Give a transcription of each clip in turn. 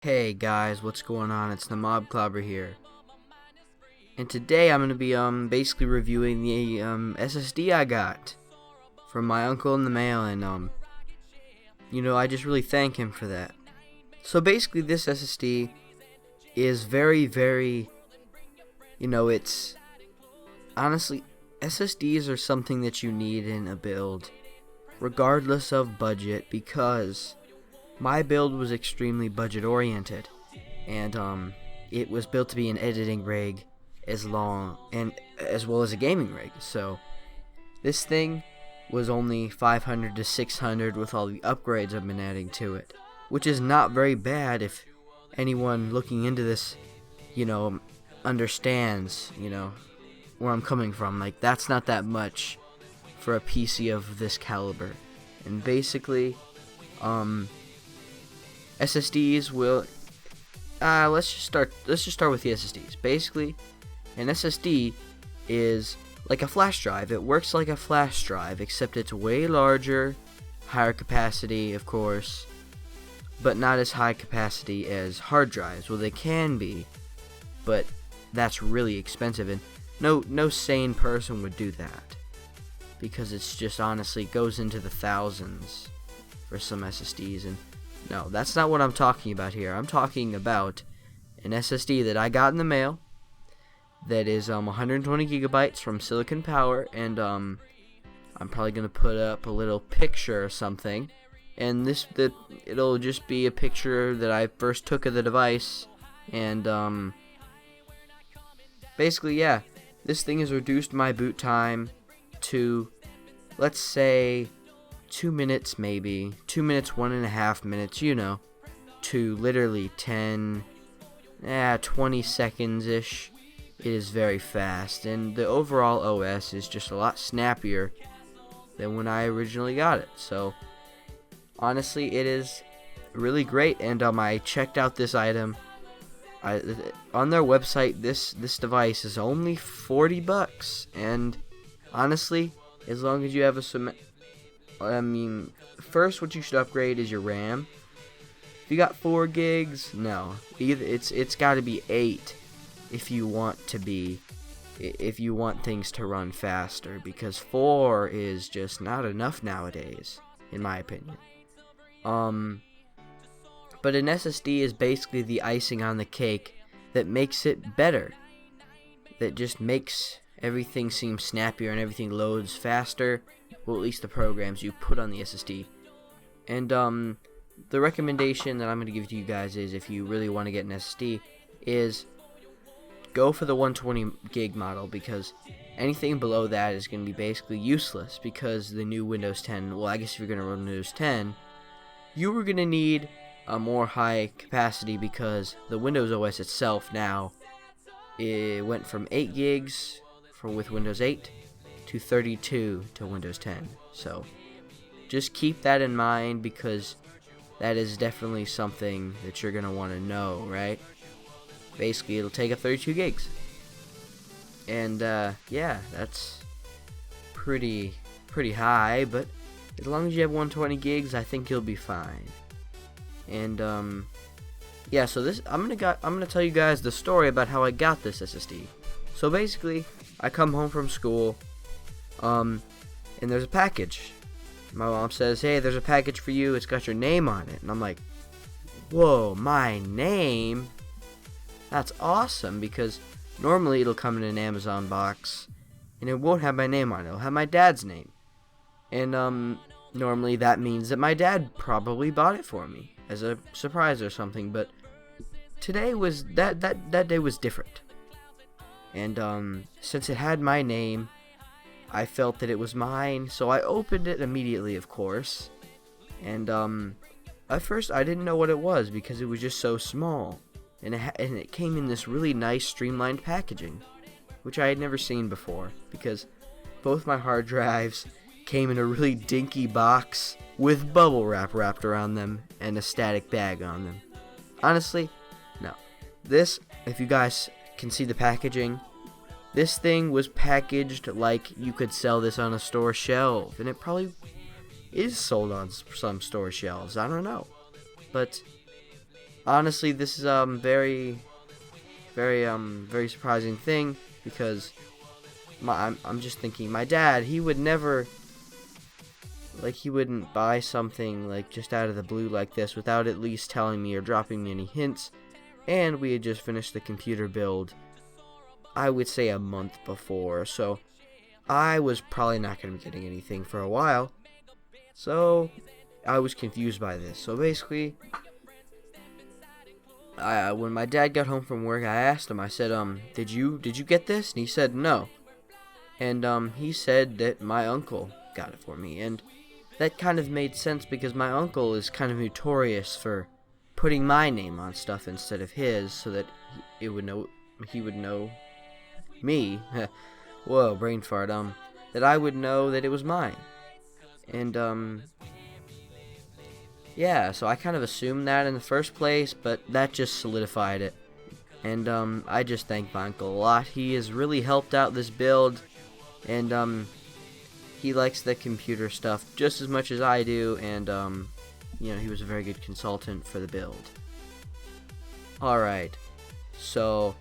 Hey guys, what's going on? It's the MobClobber here. And today I'm going to be basically reviewing the SSD I got from my uncle in the mail, and I just really thank him for that. So basically this SSD is very, it's honestly, SSDs are something that you need in a build regardless of budget, because my build was extremely budget oriented, and it was built to be an editing rig as well as a gaming rig. So this thing was only 500 to 600 with all the upgrades I've been adding to it, which is not very bad if anyone looking into this, understands, where I'm coming from. Like, that's not that much for a PC of this caliber. And basically, SSDs will let's just start with the SSDs. Basically, an SSD is like a flash drive. It works like a flash drive, except it's way larger, higher capacity, of course, but not as high capacity as hard drives. Well, they can be, but that's really expensive, and no sane person would do that, because it's just honestly goes into the thousands for some SSDs. And no, that's not what I'm talking about here. I'm talking about an SSD that I got in the mail that is 120 gigabytes from Silicon Power, and I'm probably gonna put up a little picture or something, and it'll just be a picture that I first took of the device. And basically, yeah, this thing has reduced my boot time to, let's say, 2 minutes, maybe 2 minutes, 1.5 minutes, to literally 20 seconds ish. It is very fast, and the overall OS is just a lot snappier than when I originally got it. So honestly, it is really great. And I checked out this item on their website. This device is only $40, and honestly, as long as you have first, what you should upgrade is your RAM. If you got 4 gigs, no, it's got to be 8 if you want things to run faster, because 4 is just not enough nowadays, in my opinion. But an SSD is basically the icing on the cake that makes it better, that just makes everything seem snappier and everything loads faster. Well, at least the programs you put on the SSD. And the recommendation that I'm going to give to you guys is, if you really want to get an SSD, is go for the 120 gig model, because anything below that is going to be basically useless, because the new Windows 10, well, I guess if you're going to run Windows 10, you were going to need a more high capacity, because the Windows OS itself now, it went from 8 gigs with Windows 8 to 32 to Windows 10. So just keep that in mind, because that is definitely something that you're going to want to know, right? Basically, it'll take up 32 gigs. And yeah, that's pretty high, but as long as you have 120 gigs, I think you'll be fine. And yeah, so I'm gonna tell you guys the story about how I got this SSD. So basically, I come home from school, and there's a package. My mom says, "Hey, there's a package for you. It's got your name on it." And I'm like, "Whoa, my name? That's awesome," because normally it'll come in an Amazon box, and it won't have my name on it. It'll have my dad's name. And normally that means that my dad probably bought it for me as a surprise or something. But today was that day was different. And since it had my name, I felt that it was mine, so I opened it immediately, of course. And at first I didn't know what it was, because it was just so small, and it came in this really nice streamlined packaging, which I had never seen before, because both my hard drives came in a really dinky box with bubble wrap wrapped around them and a static bag on them. Honestly, no. This, if you guys can see the packaging, this thing was packaged like you could sell this on a store shelf, and it probably is sold on some store shelves. I don't know. But honestly, this is very surprising thing, because I'm just thinking, my dad, he would never, like, he wouldn't buy something like just out of the blue like this without at least telling me or dropping me any hints. And we had just finished the computer build, I would say a month before, so I was probably not going to be getting anything for a while. So I was confused by this. So basically, when my dad got home from work, I asked him, I said, did you get this? And he said no. And he said that my uncle got it for me. And that kind of made sense, because my uncle is kind of notorious for putting my name on stuff instead of his, so that he would know me. Whoa, brain fart. That I would know that it was mine. And yeah, so I kind of assumed that in the first place, but that just solidified it. And I just thank my uncle a lot. He has really helped out this build, and he likes the computer stuff just as much as I do, and you know, he was a very good consultant for the build. Alright, so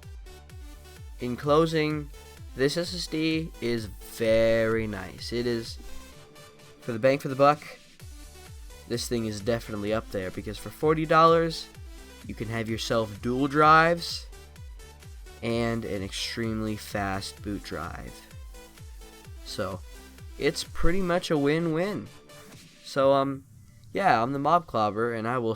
in closing, this SSD is very nice. It is, for the bang for the buck, this thing is definitely up there, because for $40 you can have yourself dual drives and an extremely fast boot drive. So it's pretty much a win-win. So yeah, I'm the MobClobber, and I will